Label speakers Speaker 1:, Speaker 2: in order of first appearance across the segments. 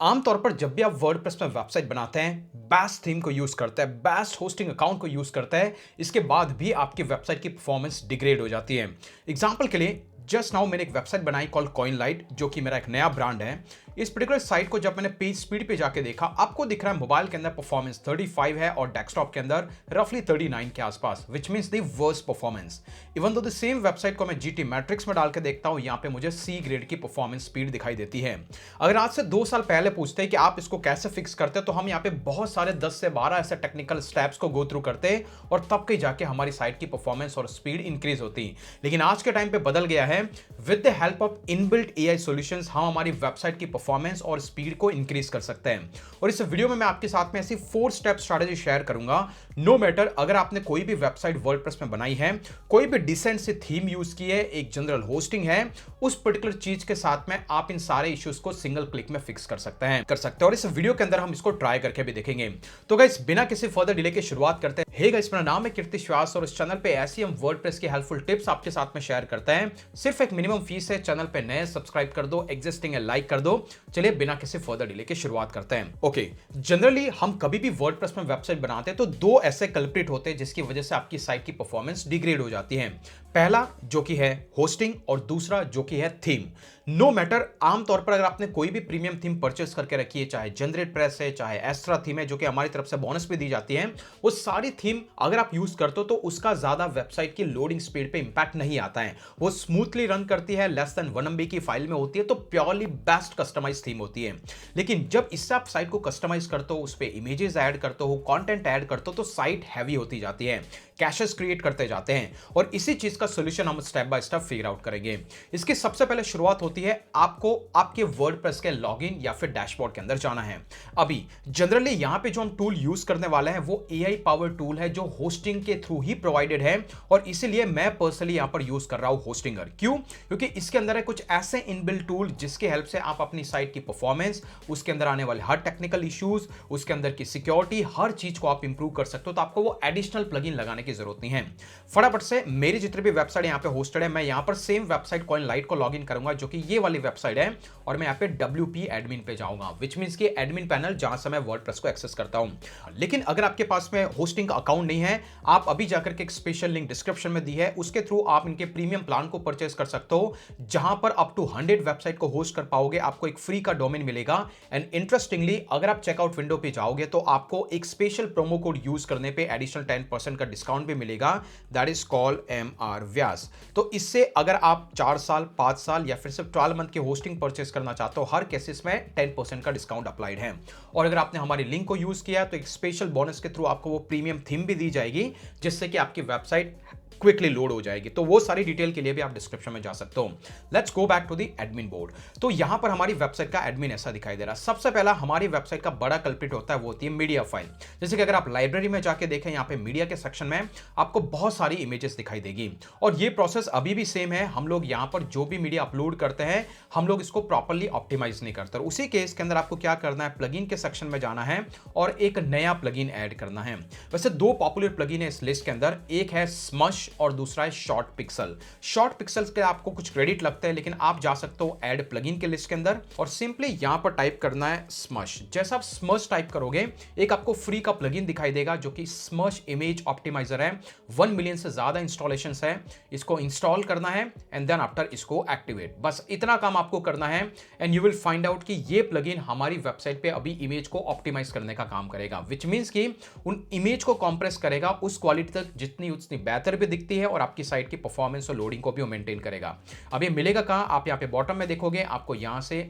Speaker 1: आमतौर पर जब भी आप वर्डप्रेस में वेबसाइट बनाते हैं, बेस्ट थीम को यूज करते हैं, बेस्ट होस्टिंग अकाउंट को यूज करते हैं, इसके बाद भी आपकी वेबसाइट की परफॉर्मेंस डिग्रेड हो जाती है। एग्जांपल के लिए जस्ट नाउ मैंने एक वेबसाइट बनाई कॉल कॉइनलाइट, जो कि मेरा एक नया ब्रांड है। इस पर्टिकुलर साइट को जब मैंने पेज स्पीड पे जाके देखा, आपको दिख रहा है मोबाइल के अंदर परफॉर्मेंस 35 है और डेस्कटॉप के अंदर रफली 39 के आसपास, which means the worst performance. Even though the same website को मैं जीटी मैट्रिक्स में डाल के देखता हूं, यहां पे मुझे सी ग्रेड की परफॉर्मेंस स्पीड दिखाई देती है। अगर आज से 2 साल पहले पूछते कि आप इसको कैसे फिक्स करते हैं, तो हम यहाँ पे बहुत सारे 10 से 12 ऐसे टेक्निकल स्टेप्स को गो थ्रू करते और तब कहीं जाके हमारी साइट की परफॉर्मेंस और स्पीड इंक्रीज होती। लेकिन आज के टाइम पे बदल गया है। With the help of inbuilt AI solutions हम हमारी वेबसाइट की परफॉर्मेंस और स्पीड को इंक्रीज कर सकते हैं। और इस वीडियो में मैं आपके साथ में ऐसी 4 स्टेप स्ट्रेटजी शेयर करूंगा। नो मैटर अगर आपने कोई भी वेबसाइट वर्डप्रेस में बनाई है, कोई भी डिसेंट सी थीम यूज की है, एक जनरल होस्टिंग है, उस पर्टिकुलर चीज के साथ में आप इन सारे इश्यूज को सिंगल क्लिक में फिक्स कर सकते हैं और इस वीडियो के अंदर हम इसको ट्राई करके भी देखेंगे। तो गाइस बिना किसी फर्दर डिले के शुरुआत करते हैं। हे गाइस, मेरा नाम है कीर्ति श्वास और इस चैनल पे ऐसी हम वर्डप्रेस की हेल्पफुल टिप्स आपके साथ में शेयर करते हैं। सिर्फ एक मिनिमम फीस है। चैनल पे नए सब्सक्राइब कर दो, एग्जिस्टिंग है लाइक कर दो। चलिए बिना किसी फर्दर डिले के शुरुआत करते हैं। ओके, जनरली हम कभी भी वर्डप्रेस में वेबसाइट बनाते हैं तो 2 ऐसे कल्प्रिट होते हैं जिसकी वजह से आपकी साइट की परफॉर्मेंस डिग्रेड हो जाती है। पहला जो कि है होस्टिंग और दूसरा जो कि है थीम। नो मैटर आमतौर पर अगर आपने कोई भी प्रीमियम थीम परचेस करके रखी है, चाहे जनरेट प्रेस है, चाहे एस्ट्रा थीम है, जो कि हमारी तरफ से बोनस पे दी जाती है, वो सारी थीम अगर आप यूज करते हो तो उसका ज्यादा वेबसाइट की लोडिंग स्पीड पे इंपैक्ट नहीं आता है। वो स्मूथली रन करती है, लेस देन 1 MB की फाइल में होती है, तो प्योरली बेस्ट कस्टमाइज थीम होती है। लेकिन जब इससे आप साइट को कस्टमाइज करते हो, उस पर इमेजेस ऐड करते हो, कंटेंट ऐड करते हो, तो साइट हैवी होती जाती है, कैशेस क्रिएट करते जाते हैं। और इसी चीज का सॉल्यूशन हम step by step figure out करेंगे। इसकी सबसे पहले शुरुआत होती है, आपको आपके वर्डप्रेस के लॉगिन या फिर डैशबोर्ड के अंदर जाना है। अभी जनरली यहां पे जो हम टूल यूज करने वाले हैं वो एआई पावर टूल है, जो होस्टिंग के थ्रू ही प्रोवाइडेड है, और इसीलिए मैं पर्सनली यहां पर यूज कर रहा हूं होस्टिंगर। क्यों? क्योंकि इसके अंदर है कुछ ऐसे इनबिल्ट टूल जिसके हेल्प से आप अपनी साइट की परफॉर्मेंस, उसके अंदर आने वाले हर टेक्निकल इश्यूज, उसके अंदर की सिक्योरिटी, हर चीज को आप इंप्रूव कर सकते हो। तो आपको वो एडिशनल प्लगइन लगाने की जरूरत नहीं है। फटाफट से मेरी जितनी भी वेबसाइट यहां पे होस्टेड है, मैं यहां पर सेम वेबसाइट कॉइनलाइट को लॉगिन करूंगा, जो कि ये वाली वेबसाइट है, और मैं यहां पे WP एडमिन पे जाऊंगा, विच मींस कि एडमिन पैनल जहां से मैं वर्डप्रेस को एक्सेस करता हूं। लेकिन अगर आपके पास में होस्टिंग का अकाउंट नहीं है, आप अभी जाकर के एक स्पेशल लिंक डिस्क्रिप्शन में दी है, उसके थ्रू आप इनके प्रीमियम प्लान को परचेस कर सकते हो, जहां पर अप टू 100 वेबसाइट को होस्ट कर पाओगे। आपको एक फ्री का डोमेन मिलेगा, एंड इंटरेस्टिंगली अगर आप चेकआउट विंडो पे जाओगे तो आपको एक स्पेशल प्रोमो कोड यूज करने पे एडिशनल 10% का डिस्काउंट भी मिलेगा, दैट इज कॉल्ड MR व्यास। तो इससे अगर आप 4 साल, 5 साल या फिर सिर्फ 12 मंथ की होस्टिंग परचेस करना चाहते हो, हर केसेस में 10% का डिस्काउंट अप्लाइड है। और अगर आपने हमारी लिंक को यूज किया तो एक स्पेशल बोनस के थ्रू आपको वो प्रीमियम थीम भी दी जाएगी, जिससे कि आपकी वेबसाइट क्विकली लोड हो जाएगी। तो वो सारी डिटेल के लिए भी आप डिस्क्रिप्शन में जा सकते हो। Let's go back to the admin board. तो यहां पर हमारी वेबसाइट का एडमिन ऐसा दिखाई दे रहा है। सबसे पहला हमारी वेबसाइट का बड़ा कल्प्रिट होता है, वो होती है मीडिया फाइल। जैसे कि अगर आप लाइब्रेरी में जाके देखें, यहाँ पे मीडिया के सेक्शन में आपको बहुत सारी इमेजेस दिखाई देगी, और ये प्रोसेस अभी भी सेम है। हम लोग यहाँ पर जो भी मीडिया अपलोड करते हैं, हम लोग इसको प्रॉपर्ली ऑप्टिमाइज नहीं करते। उसी केस के अंदर आपको क्या करना है, प्लगइन के सेक्शन में जाना है और एक नया प्लगइन ऐड करना है। वैसे 2 पॉपुलर प्लगइन है इस लिस्ट के अंदर, एक है स्मश और दूसरा है शॉर्ट पिक्सल। शॉर्ट पिक्सल्स के आपको कुछ क्रेडिट लगता है, लेकिन आप जा सकते हो ऐड प्लगइन के लिस्ट के अंदर और सिंपली यहां पर टाइप करना है स्मश। जैसा आप स्मश टाइप करोगे, एक आपको फ्री का प्लगइन दिखाई देगा, जो कि स्मश इमेज ऑप्टिमाइजर है। 1 मिलियन से ज्यादा इंस्टॉलेशंस है। इसको इंस्टॉल करना है एंड देन आफ्टर इसको एक्टिवेट। बस इतना काम आपको करना है, and you will find out कि ये प्लगइन हमारी वेबसाइट पे अभी इमेज को ऑप्टिमाइज करने का काम करेगा, विच मींस कि उन इमेज को कंप्रेस करेगा उस क्वालिटी तक जितनी उतनी बेहतर भी दिखती है, और आपकी साइट की परफॉर्मेंस और लोडिंग को भी मेंटेन करेगा। अब ये मिलेगा कहां? आप यहां पे बॉटम में देखोगे, आपको यहां से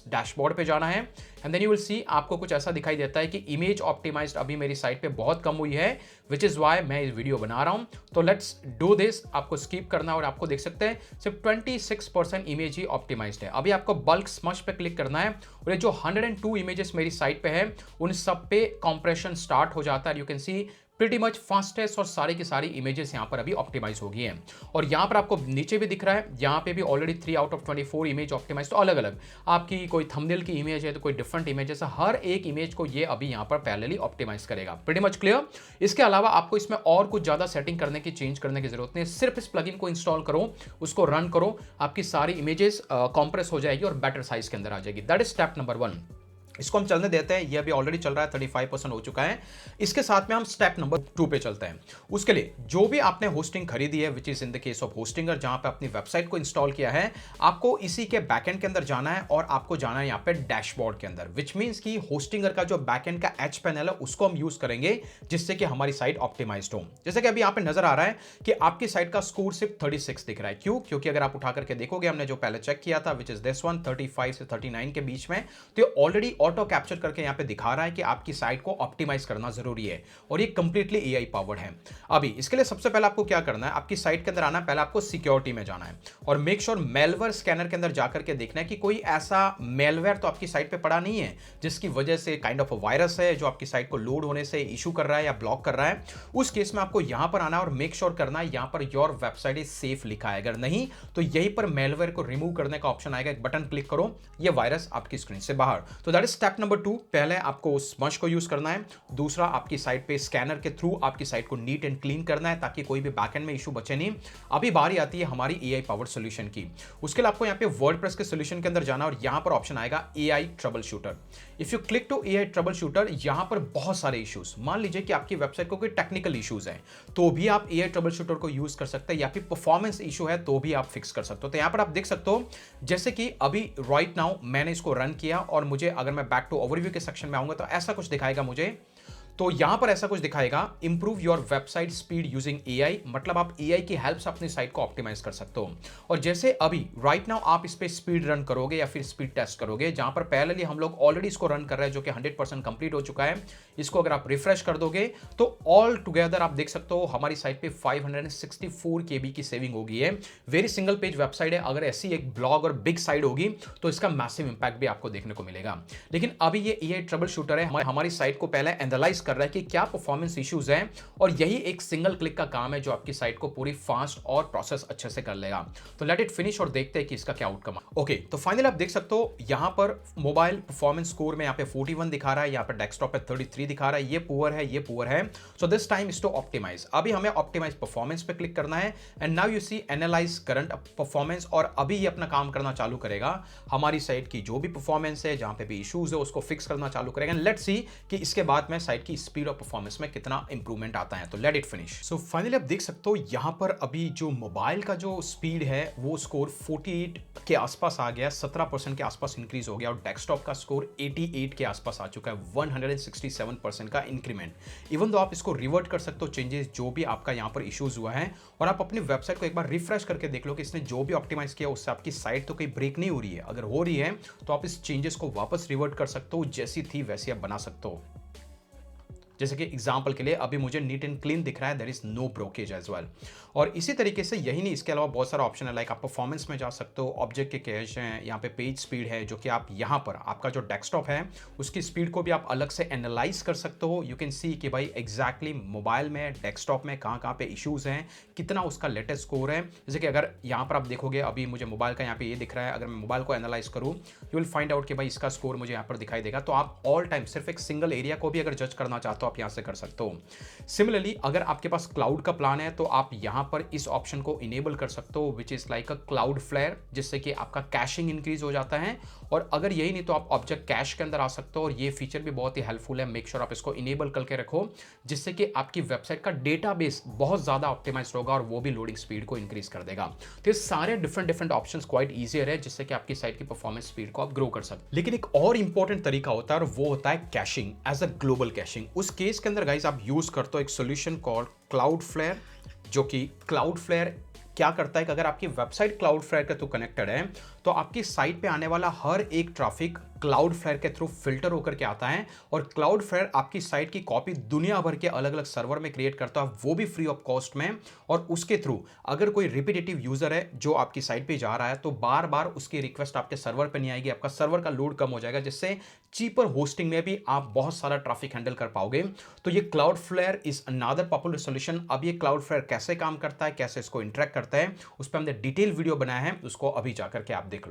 Speaker 1: डैशबोर्ड पे जाना है, and then you will see आपको कुछ ऐसा दिखाई देता है कि इमेज ऑप्टिमाइज्ड अभी मेरी साइट पे बहुत कम हुई है, विच इज वाई मैं इस वीडियो बना रहा हूं। तो लेट्स डू दिस। आपको स्किप करना है और आपको देख सकते हैं सिर्फ 26% इमेज ही ऑप्टिमाइज्ड है। अभी आपको बल्क स्मश पे क्लिक करना है, और ये जो 102 इमेजेस मेरी साइट पे है, उन सब पे कंप्रेशन स्टार्ट हो जाता है। You can see pretty much fastest और सारी की सारी इमेजेस यहाँ पर अभी ऑप्टिमाइज हो गई हैं। और यहाँ पर आपको नीचे भी दिख रहा है, यहाँ पे भी already 3 out of 24 image optimise. तो अलग अलग आपकी कोई थंबनेल की इमेज है तो कोई डिफरेंट इमेजेस है, हर एक इमेज को ये अभी यहाँ पर पैरेलली ऑप्टिमाइज करेगा। Pretty much clear. इसके अलावा आपको इसमें और कुछ ज़्यादा सेटिंग करने की, चेंज करने की जरूरत नहीं है। सिर्फ इस प्लगइन को इंस्टॉल करो, उसको रन करो, आपकी सारी इमेजेस कॉम्प्रेस हो जाएगी और बेटर साइज के अंदर आ जाएगी। That is step number 1। इसको हम चलने देते हैं, ये अभी ऑलरेडी चल रहा है, 35% हो चुका है। इसके साथ में हम स्टेप नंबर 2 पे चलते हैं। उसके लिए जो भी आपने होस्टिंग खरीदी है, which is in the case of Hostinger, जहां पे अपनी वेबसाइट को इंस्टॉल किया है, आपको इसी के बैकएंड के अंदर जाना है और आपको जाना है यहाँ पे डैशबोर्ड के अंदर, विच मीन्स कि होस्टिंगर का जो बैकएंड का एच पैनल है उसको हम यूज करेंगे जिससे कि हमारी साइट ऑप्टिमाइज्ड हो। जैसे कि अभी यहाँ पे नजर आ रहा है कि आपकी साइट का स्कोर सिर्फ 36 दिख रहा है। क्यों? क्योंकि अगर आप उठा करके देखोगे, हमने जो पहले चेक किया था, विच इज दिस वन, 35 से 39 के बीच में, तो ये ऑलरेडी ऑटो कैप्चर करके यहाँ पे दिखा रहा है कि आपकी साइट को ऑप्टिमाइज करना जरूरी है और ये कंप्लीटली एआई पावर्ड है। अभी इसके लिए सबसे पहले आपको क्या करना है, आपकी साइट के अंदर आना है, पहले आपको सिक्योरिटी में जाना है और मेक श्योर मेलवेयर स्कैनर के अंदर जाकर के देखना है कि कोई ऐसा मेलवेयर तो आपकी साइट पे पड़ा नहीं है जिसकी वजह से काइंड ऑफ वायरस है जो आपकी साइट को लोड होने से इशू कर रहा है या ब्लॉक कर रहा है। उस केस में आपको यहां पर आना है और मेक श्योर करना है यहां per your website is safe लिखा है। अगर नहीं तो यहीं पर मेलवेयर को रिमूव करने का ऑप्शन आएगा, एक बटन क्लिक करो, ये वायरस आपकी स्क्रीन से बाहर। तो दैट इज स्टेप नंबर 2। पहले आपको उस स्मश को यूज करना है, दूसरा आपकी साइट पे स्कैनर के थ्रू आपकी साइट को नीट एंड क्लीन करना है ताकि कोई भी बैकएंड में इशू बचे नहीं। अभी बारी आती है हमारी एआई पावर्ड सॉल्यूशन की। उसके लिए आपको यहाँ पे वर्डप्रेस के सॉल्यूशन के अंदर जाना और यहाँ पर ऑप्शन आएगा AI troubleshooter. If you click to AI troubleshooter, यहाँ पर बहुत सारे इश्यूज, मान लीजिए कि आपकी वेबसाइट को कोई टेक्निकल इश्यूज है तो भी आप एआई ट्रबल शूटर को यूज कर सकते हैं, या फिर परफॉर्मेंस इशू है तो भी आप फिक्स कर सकते हो। तो यहाँ पर आप देख सकते हो जैसे कि अभी राइट नाउ मैंने इसको रन किया और मुझे अगर मैं बैक टू ओवरव्यू के सेक्शन में आऊंगा तो ऐसा कुछ दिखाएगा मुझे। तो यहां पर ऐसा कुछ दिखाएगा, improve your website speed using AI, मतलब आप एआई की हेल्प से अपनी साइट को ऑप्टिमाइज कर सकते हो। और जैसे अभी राइट नाउ आप इस पे स्पीड रन करोगे या फिर स्पीड टेस्ट करोगे, जहां पर पहले हम लोग ऑलरेडी इसको रन कर रहे हैं जो कि 100% कंप्लीट हो चुका है। इसको अगर आप रिफ्रेश कर दोगे तो ऑल टुगेदर आप देख सकते हो हमारी साइट पे 564 केबी की सेविंग हो गई है। वेरी सिंगल पेज वेबसाइट है, अगर ऐसी एक ब्लॉग और बिग साइट होगी तो इसका मैसिव इंपैक्ट भी आपको देखने को मिलेगा। लेकिन अभी ये एआई ट्रबल शूटर है, हमारी साइट को पहले एनालाइज कर रहा है कि क्या परफॉर्मेंस इश्यूज हैं और यही एक सिंगल क्लिक का काम है जो आपकी साइट को पूरी फास्ट और प्रोसेस अच्छे से कर लेगा। तो लेट इट फिनिश और देखते हैं कि इसका क्या आउटकम है। ओके, तो फाइनली आप देख सकते हो यहां पर मोबाइल परफॉर्मेंस स्कोर में यहाँ पे 41 दिखा रहा है, यहाँ पर डेस्कटॉप पे 33 दिखा रहा है। ये पुअर है, ये पुअर है। So this time is to optimise. अभी हमें ऑप्टिमाइज परफॉर्मेंस पे क्लिक करना है and now you see analyse current performance, और अभी ये अपना काम करना चालू करेगा। हमारी साइट की जो भी परफॉर्मेंस है, जहां पे भी इश्यूज है, उसको फिक्स करना चालू करेगा। लेट्स सी कि इसके बाद में साइट की स्पीड और परफॉर्मेंस में कितना इंप्रूवमेंट आता है। तो let it finish. So finally आप देख सकते हो यहां पर अभी जो मोबाइल का जो स्पीड है वो स्कोर 48 के आसपास आ गया, 17% के आसपास इंक्रीज हो गया, और डेस्कटॉप का स्कोर 88 के आसपास आ चुका है, 167% का इंक्रीमेंट। इवन दो आप इसको रिवर्ट कर सकते हो चेंजेस जो भी आपका यहां पर इश्यूज हुआ है, और आप अपनी वेबसाइट को एक बार रिफ्रेश करके देख लो कि इसने जो भी ऑप्टिमाइज किया उससे आपकी साइट तो कोई ब्रेक नहीं हो रही है। अगर हो रही है तो आप इस चेंजेस को वापस रिवर्ट कर सकते हो, जैसी थी वैसी आप बना सकते हो। जैसे कि एग्जांपल के लिए अभी मुझे नीट एंड क्लीन दिख रहा है, there is no breakage as well. और इसी तरीके से यही नहीं, इसके अलावा बहुत सारा ऑप्शन है, लाइक आप परफॉर्मेंस में जा सकते हो, ऑब्जेक्ट के कैश हैं, यहाँ पे पेज स्पीड है, जो कि आप यहाँ पर आपका जो डेस्कटॉप है उसकी स्पीड को भी आप अलग से एनालाइज कर सकते हो। यू कैन सी कि भाई एग्जैक्टली मोबाइल में, डेस्कटॉप में कहाँ पे इशूज़ हैं, कितना उसका लेटेस्ट स्कोर है। जैसे कि अगर यहाँ पर आप देखोगे अभी मुझे मोबाइल का यहाँ पे ये दिख रहा है, अगर मैं मोबाइल को एनालाइज करूँ यू विल फाइंड आउट कि भाई इसका स्कोर मुझे यहाँ पर दिखाई देगा। तो आप ऑल टाइम सिर्फ एक सिंगल एरिया को भी अगर जज करना चाहते हो आप यहाँ से कर सकते हो। सिमिलरली अगर आपके पास क्लाउड का प्लान है तो आप यहां पर इस ऑप्शन को इनेबल कर सकते हो, which is like a Cloudflare, जिससे कि आपका कैशिंग इंक्रीज हो जाता है। और अगर यही नहीं तो आप ऑब्जेक्ट कैश के अंदर आ सकते हो, और ये फीचर भी बहुत ही हेल्पफुल है। मेक श्योर आप इसको इनेबल करके रखो, जिससे कि आपकी वेबसाइट का डेटाबेस बहुत ज्यादा ऑप्टिमाइज होगा और वो भी लोडिंग स्पीड को इंक्रीज कर देगा। तो ये सारे डिफरेंट ऑप्शंस क्वाइट ईजियर है, जिससे कि आपकी साइट की परफॉर्मेंस स्पीड को आप ग्रो कर सकते। लेकिन एक और इंपॉर्टेंट तरीका होता है और वो होता है caching, as a global caching. उस केस के अंदर गाइस आप यूज करते हो एक सॉल्यूशन कॉल्ड क्लाउडफ्लेयर, जो कि क्लाउडफ्लेयर क्या करता है कि अगर आपकी वेबसाइट क्लाउडफ्लेयर के थ्रू कनेक्टेड है तो आपकी साइट पे आने वाला हर एक ट्रैफिक क्लाउडफ्लेयर के थ्रू फिल्टर होकर के आता है, और क्लाउडफ्लेयर आपकी साइट की कॉपी दुनिया भर के अलग अलग सर्वर में क्रिएट करता है, वो भी फ्री ऑफ कॉस्ट में। और उसके थ्रू अगर कोई रिपीटेटिव यूजर है जो आपकी साइट पे जा रहा है तो बार बार उसकी रिक्वेस्ट आपके सर्वर पे नहीं आएगी, आपका सर्वर का लोड कम हो जाएगा, जिससे चीपर होस्टिंग में भी आप बहुत सारा ट्रैफिक हैंडल कर पाओगे। तो ये Cloudflare is another popular solution. अब ये क्लाउडफ्लेयर कैसे काम करता है, कैसे इसको इंटरेक्ट करता है, उस पर हमने डिटेल वीडियो बनाया है, उसको अभी जाकर के आप देख लो।